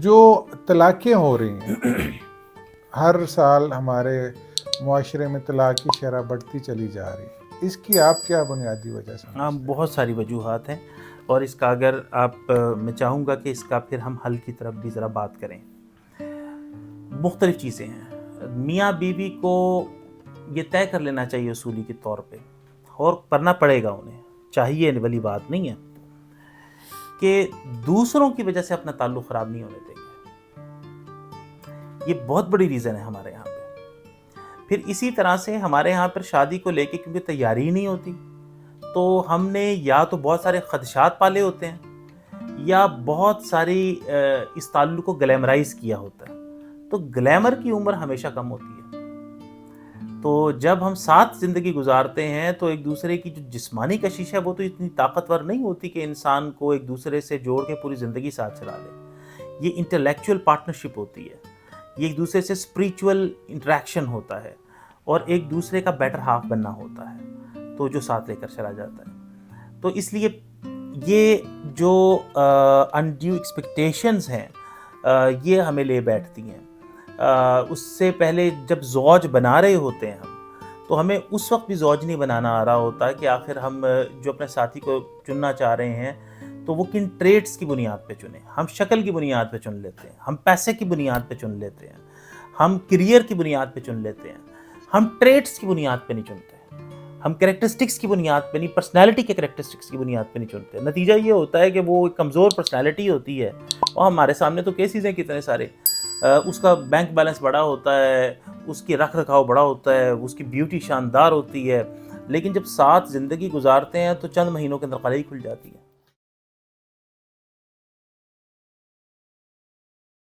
जो तलाक़ें हो रही हैं हर साल हमारे मुआशरे में तलाक़ की शरह बढ़ती चली जा रही है, इसकी आप क्या बुनियादी वजह समझते हैं? बहुत सारी वजूहात हैं और इसका अगर आप मैं चाहूँगा कि इसका फिर हम हल की तरफ भी ज़रा बात करें। मुख्तलिफ़ चीज़ें हैं, मियाँ बीवी को ये तय कर लेना चाहिए उसूली के तौर पे, और करना पड़ेगा उन्हें, चाहिए वाली बात नहीं है कि दूसरों की वजह से अपना ताल्लुक़ ख़राब नहीं होने देंगे। ये बहुत बड़ी रीज़न है हमारे यहाँ पे। फिर इसी तरह से हमारे यहाँ पर शादी को लेके क्योंकि तैयारी ही नहीं होती, तो हमने या तो बहुत सारे ख़दशात पाले होते हैं या बहुत सारी इस ताल्लुक़ को ग्लैमराइज़ किया होता है। तो ग्लैमर की उम्र हमेशा कम होती है। तो जब हम साथ ज़िंदगी गुजारते हैं तो एक दूसरे की जो जिस्मानी कशिश है वो तो इतनी ताकतवर नहीं होती कि इंसान को एक दूसरे से जोड़ के पूरी ज़िंदगी साथ चला ले। ये इंटेलेक्चुअल पार्टनरशिप होती है, ये एक दूसरे से स्पिरिचुअल इंटरेक्शन होता है और एक दूसरे का बेटर हाफ बनना होता है, तो जो साथ लेकर चला जाता है। तो इसलिए ये जो अनड्यू एक्सपेक्टेशंस हैं ये हमें ले बैठती हैं। उससे पहले जब ज़ौज बना रहे होते हैं हम, तो हमें उस वक्त भी ज़ौज नहीं बनाना आ रहा होता कि आखिर हम जो अपने साथी को चुनना चाह रहे हैं तो वो किन ट्रेड्स की बुनियाद पे चुनें। हम शक्ल की बुनियाद पे चुन लेते हैं, हम पैसे की बुनियाद पे चुन लेते हैं, हम करियर की बुनियाद पे चुन लेते हैं, हम ट्रेड्स की बुनियाद पे नहीं चुनते, हम कैरेक्टरिस्टिक्स की बुनियाद पे नहीं, पर्सनैलिटी के कैरेक्टरिस्टिक्स की बुनियाद पे नहीं चुनते। नतीजा ये होता है कि वो एक कमज़ोर पर्सनैलिटी होती है और हमारे सामने तो केसेस हैं कितने सारे। उसका बैंक बैलेंस बड़ा होता है, उसकी रख रखाव बड़ा होता है, उसकी ब्यूटी शानदार होती है, लेकिन जब साथ ज़िंदगी गुजारते हैं तो चंद महीनों के अंदर कलाई खुल जाती है।